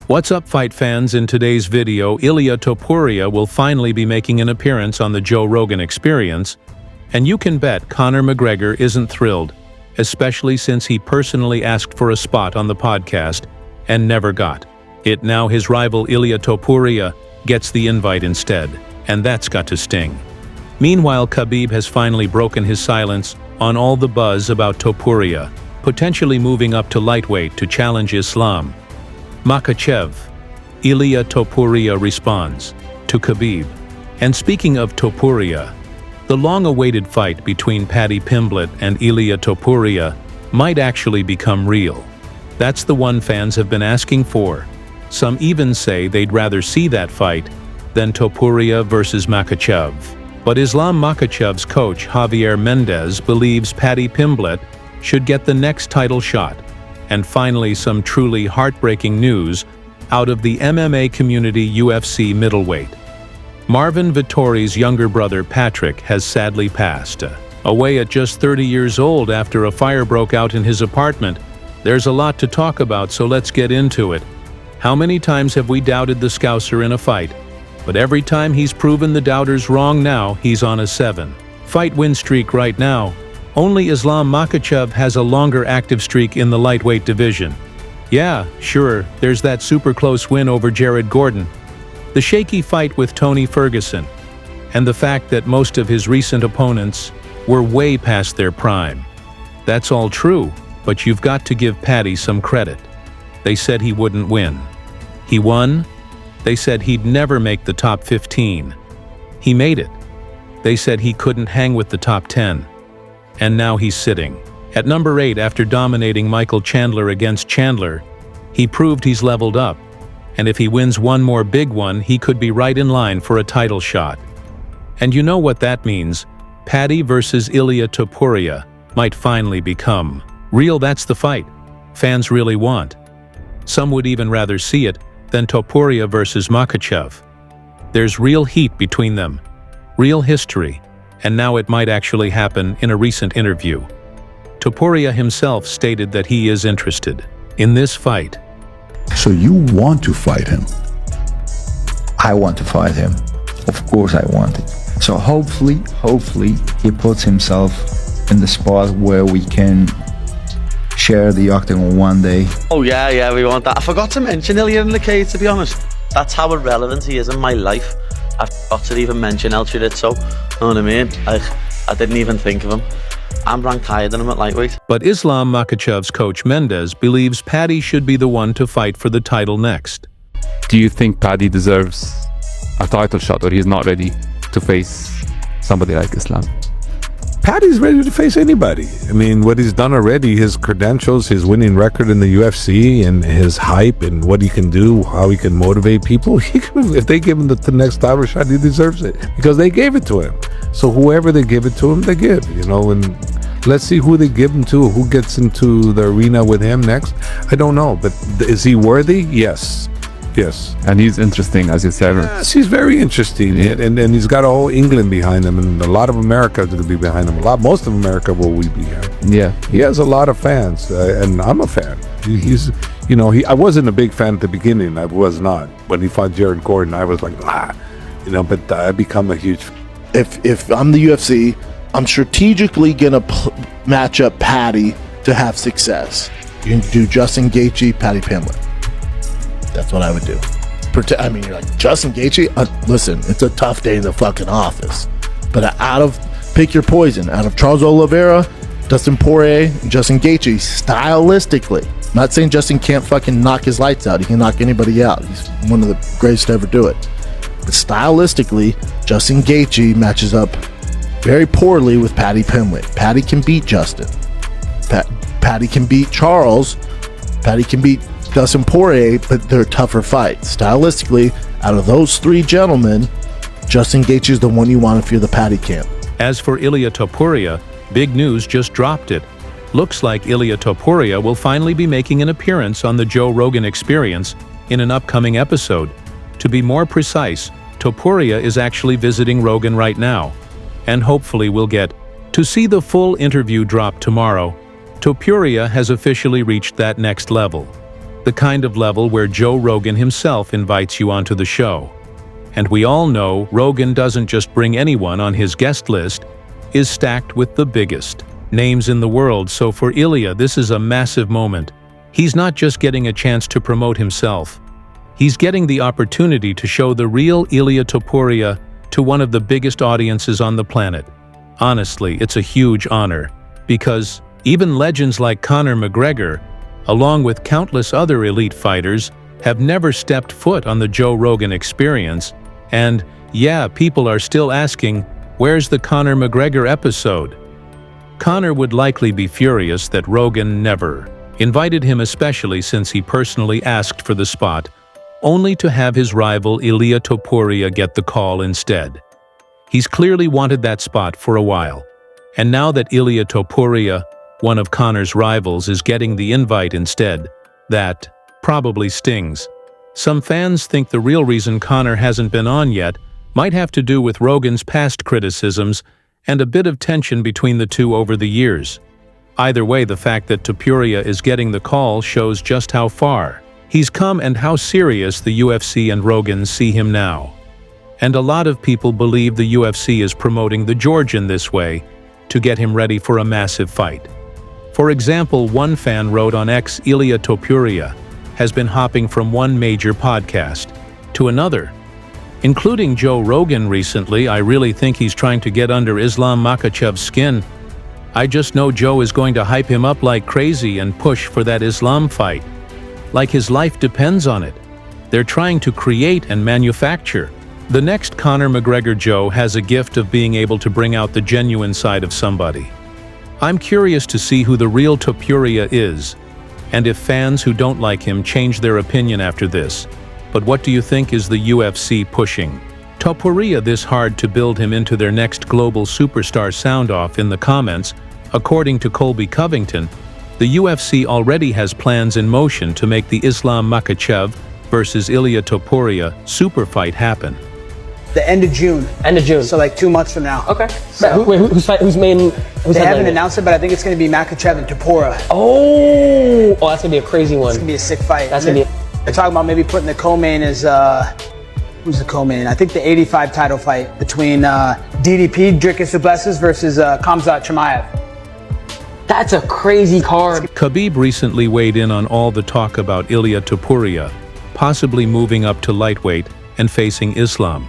What's up, fight fans? In today's video, Ilia Topuria will finally be making an appearance on the Joe Rogan Experience, and you can bet Conor McGregor isn't thrilled, especially since he personally asked for a spot on the podcast and never got it. Now his rival Ilia Topuria gets the invite instead, and that's got to sting. Meanwhile, Khabib has finally broken his silence on all the buzz about Topuria, potentially moving up to lightweight to challenge Islam Makhachev. Ilia Topuria responds to Khabib. And speaking of Topuria, the long-awaited fight between Paddy Pimblett and Ilia Topuria might actually become real. That's the one fans have been asking for. Some even say they'd rather see that fight than Topuria versus Makhachev. But Islam Makhachev's coach Javier Mendez believes Paddy Pimblett should get the next title shot. And finally, some truly heartbreaking news out of the MMA community UFC middleweight. Marvin Vettori's younger brother Patrick has sadly passed away at just 30 years old after a fire broke out in his apartment. There's a lot to talk about, so let's get into it. How many times have we doubted the Scouser in a fight? But every time he's proven the doubters wrong. Now he's on a 7-fight win streak right now. Only Islam Makhachev has a longer active streak in the lightweight division. Yeah, sure, there's that super close win over Jared Gordon, the shaky fight with Tony Ferguson, and the fact that most of his recent opponents were way past their prime. That's all true, but you've got to give Paddy some credit. They said he wouldn't win. He won. They said he'd never make the top 15. He made it. They said he couldn't hang with the top 10. And now he's sitting at number 8 after dominating Michael Chandler against Chandler. He proved he's leveled up, and if he wins one more big one, he could be right in line for a title shot. And you know what that means? Paddy versus Ilia Topuria might finally become real. That's the fight fans really want. Some would even rather see it than Topuria versus Makhachev. There's real heat between them, real history, and now it might actually happen. In a recent interview, Topuria himself stated that he is interested in this fight. So you want to fight him? I want to fight him. Of course I want it. So hopefully he puts himself in the spot where we can share the octagon one day. Oh yeah, we want that. I forgot to mention Ilia in the cage, to be honest. That's how irrelevant he is in my life. I forgot to even mention El Chirito, know what I mean? I didn't even think of him. I'm ranked higher than him at lightweight. But Islam Makhachev's coach Mendez believes Paddy should be the one to fight for the title next. Do you think Paddy deserves a title shot, or he's not ready to face somebody like Islam? Paddy's ready to face anybody. I mean, what he's done already, his credentials, his winning record in the UFC, and his hype, and what he can do, how he can motivate people. If they give him the next title shot, he deserves it, because they gave it to him. So whoever they give it to him, they give, and let's see who they give him to, who gets into the arena with him next. I don't know, but is he worthy? Yes. And he's interesting, as you said. Yes, he's very interesting, and he's got a whole England behind him, and a lot of America is going to be behind him. Most of America will be behind him. Yeah, he has a lot of fans, and I'm a fan. I wasn't a big fan at the beginning. I was not. When he fought Jared Gordon, I was like, but I become a huge fan. If I'm the UFC, I'm strategically gonna match up Paddy to have success. You can do Justin Gaethje, Paddy Pimblett. That's what I would do. You're like, Justin Gaethje? Listen, it's a tough day in the fucking office. But pick your poison. Out of Charles Oliveira, Dustin Poirier, and Justin Gaethje, stylistically. I'm not saying Justin can't fucking knock his lights out. He can knock anybody out. He's one of the greatest to ever do it. But stylistically, Justin Gaethje matches up very poorly with Paddy Pimblett. Paddy can beat Justin. Paddy can beat Charles. Paddy can beat Dustin Poirier, but they're tougher fights. Stylistically, out of those three gentlemen, Justin Gaethje is the one you want if you're the Paddy camp. As for Ilia Topuria, big news just dropped it. Looks like Ilia Topuria will finally be making an appearance on the Joe Rogan Experience in an upcoming episode. To be more precise, Topuria is actually visiting Rogan right now, and hopefully we'll get to see the full interview drop tomorrow. Topuria has officially reached that next level. The kind of level where Joe Rogan himself invites you onto the show. And we all know Rogan doesn't just bring anyone on his guest list, is stacked with the biggest names in the world, so for Ilia this is a massive moment. He's not just getting a chance to promote himself. He's getting the opportunity to show the real Ilia Topuria to one of the biggest audiences on the planet. Honestly, it's a huge honor, because even legends like Conor McGregor, along with countless other elite fighters, have never stepped foot on the Joe Rogan experience, and yeah, people are still asking, where's the Conor McGregor episode? Conor would likely be furious that Rogan never invited him, especially since he personally asked for the spot, only to have his rival Ilia Topuria get the call instead. He's clearly wanted that spot for a while, and now that Ilia Topuria, one of Conor's rivals, is getting the invite instead, that probably stings. Some fans think the real reason Conor hasn't been on yet might have to do with Rogan's past criticisms and a bit of tension between the two over the years. Either way, the fact that Topuria is getting the call shows just how far he's come and how serious the UFC and Rogan see him now. And a lot of people believe the UFC is promoting the Georgian this way to get him ready for a massive fight. For example, one fan wrote on X, Ilia Topuria has been hopping from one major podcast to another, including Joe Rogan recently. I really think he's trying to get under Islam Makhachev's skin. I just know Joe is going to hype him up like crazy and push for that Islam fight, like his life depends on it. They're trying to create and manufacture. The next Conor McGregor Joe has a gift of being able to bring out the genuine side of somebody. I'm curious to see who the real Topuria is, and if fans who don't like him change their opinion after this. But what do you think is the UFC pushing Topuria this hard to build him into their next global superstar? Sound off in the comments. According to Colby Covington, the UFC already has plans in motion to make the Islam Makhachev versus Ilia Topuria super fight happen. The end of June. End of June. So like 2 months from now. Okay. So, Wait, who's they haven't announced it, but I think it's going to be Makhachev and Topuria. Oh, that's going to be a crazy one. It's going to be a sick fight. That's going to be... They're talking about maybe putting the co-main as, who's the co-main? I think the 85 title fight between DDP, Dricus Duplessis versus Khamzat Chimaev. That's a crazy card. Khabib recently weighed in on all the talk about Ilia Topuria, possibly moving up to lightweight and facing Islam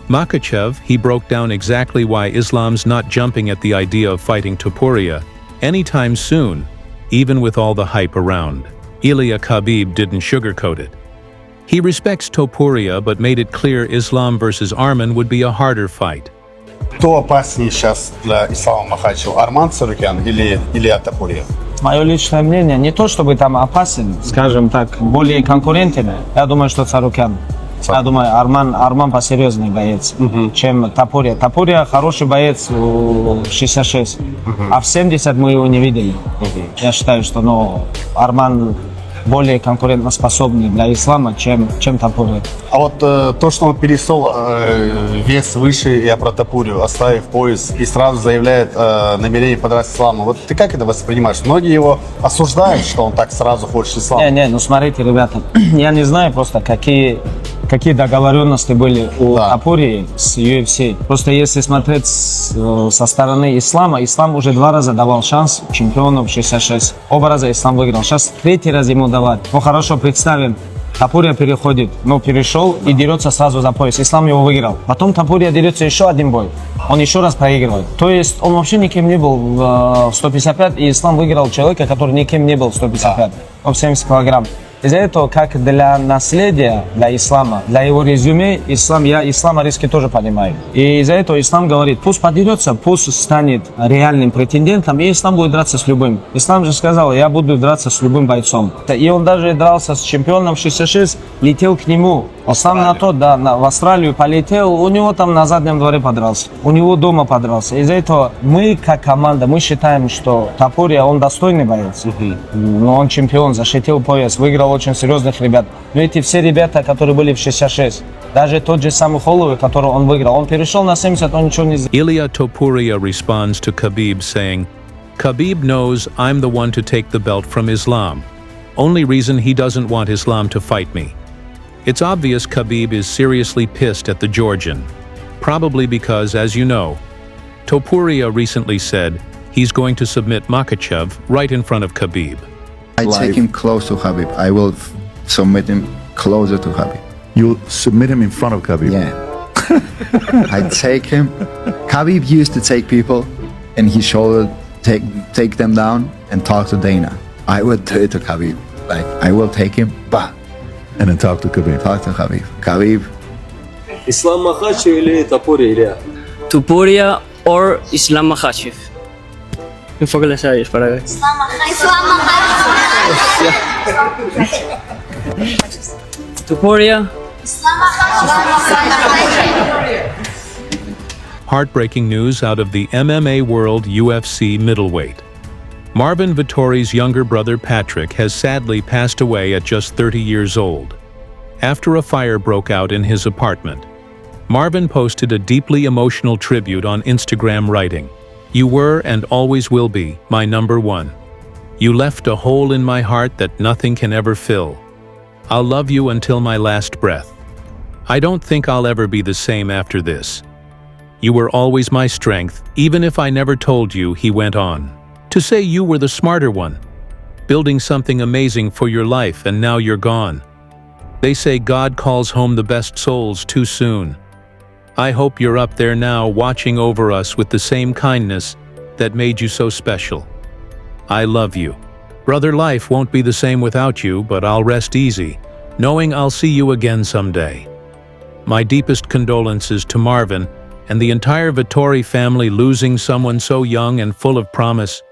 Makhachev. He broke down exactly why Islam's not jumping at the idea of fighting Topuria anytime soon, even with all the hype around. Ilia Khabib didn't sugarcoat it. He respects Topuria, but made it clear Islam versus Arman would be a harder fight. Кто опаснее сейчас для Ислама Макхачева, Арман Царукян или Илья Топурия? Мое личное мнение, не то чтобы там опасен, скажем так, более конкурентен. Я думаю, что Царукян. Я думаю, Арман посерьезнее боец, чем Топурия. Топурия хороший боец в 66, а в 70 мы его не видели. Я считаю, что Арман более конкурентоспособный для Ислама, чем Топурия. А вот то, что он пересол вес выше, я про Топурию, оставив пояс и сразу заявляет намерение подраться Исламу. Вот ты как это воспринимаешь? Многие его осуждают, что он так сразу хочет Ислама. Не, смотрите, ребята, я не знаю просто, какие договоренности были у Топурии с UFC. Просто если смотреть со стороны Ислама, Ислам уже 2 раза давал шанс чемпиону в 66. Оба раза Ислам выиграл. Сейчас 3-й раз ему давать. Хорошо, представим, Топурия переходит, перешел и дерется сразу за пояс. Ислам его выиграл. Потом Топурия дерется еще один бой. Он еще раз проигрывает. То есть он вообще никем не был в 155, и Ислам выиграл человека, который никем не был в 155, в 70 килограмм. Из-за этого, как для наследия, для Ислама, для его резюме, я Ислама риски тоже понимаю. И из-за этого Ислам говорит, пусть подерется, пусть станет реальным претендентом, и Ислам будет драться с любым. Ислам же сказал, я буду драться с любым бойцом. И он даже дрался с чемпионом 66, летел к нему. Он сам в Австралию полетел, у него там на заднем дворе подрался, у него дома подрался. Из-за этого мы, как команда, мы считаем, что Топурия, он достойный боец. Но он чемпион, защитил пояс, выиграл очень серьезных ребят. Но эти все ребята, которые были в 66, даже тот же самый Холлоуэй, который он выиграл, он перешел на 70, он ничего не сделал. Ilia Topuria responds to Khabib saying, Khabib knows I'm the one to take the belt from Islam. Only reason he doesn't want Islam to fight me. It's obvious Khabib is seriously pissed at the Georgian. Probably because, as you know, Topuria recently said he's going to submit Makhachev right in front of Khabib. I take him close to Khabib. I will submit him closer to Khabib. You'll submit him in front of Khabib. Yeah. I take him. Khabib used to take people in his shoulder, take them down and talk to Dana. I would do it to Khabib. Like, I will take him, bah. And then talk to Khabib. Talk to Khabib. Khabib. Islam Makhachev или Topuria, Ilia? Topuria or Islam Makhachev. Enfoque las áreas para ver. Topuria. Heartbreaking news out of the MMA World UFC middleweight. Marvin Vettori's younger brother Patrick has sadly passed away at just 30 years old. After a fire broke out in his apartment, Marvin posted a deeply emotional tribute on Instagram writing, "You were and always will be my number one. You left a hole in my heart that nothing can ever fill. I'll love you until my last breath. I don't think I'll ever be the same after this. You were always my strength, even if I never told you," he went on. "To say you were the smarter one, building something amazing for your life, and now you're gone. They say God calls home the best souls too soon. I hope you're up there now watching over us with the same kindness that made you so special. I love you. Brother, life won't be the same without you, but I'll rest easy, knowing I'll see you again someday. My deepest condolences to Marvin and the entire Vettori family losing someone so young and full of promise.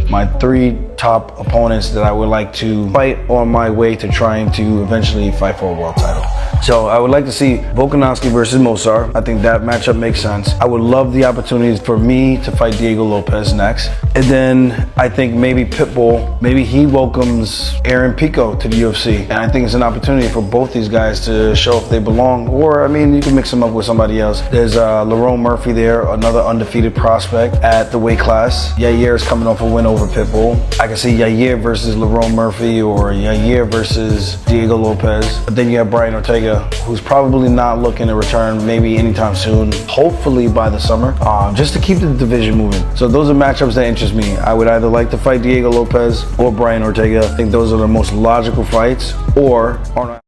My three top opponents that I would like to fight on my way to trying to eventually fight for a world title. So I would like to see Volkanovski versus Mosar. I think that matchup makes sense. I would love the opportunity for me to fight Diego Lopez next. And then I think maybe Pitbull, maybe he welcomes Aaron Pico to the UFC. And I think it's an opportunity for both these guys to show if they belong. Or, I mean, you can mix them up with somebody else. There's Lerone Murphy there, another undefeated prospect at the weight class. Yair is coming off a win over Pitbull. I can see Yair versus Lerone Murphy or Yair versus Diego Lopez. But then you have Brian Ortega, who's probably not looking to return maybe anytime soon, hopefully by the summer, just to keep the division moving. So those are matchups that interest me. I would either like to fight Diego Lopez or Brian Ortega. I think those are the most logical fights.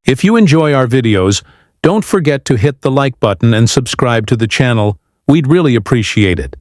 If you enjoy our videos, don't forget to hit the like button and subscribe to the channel. We'd really appreciate it.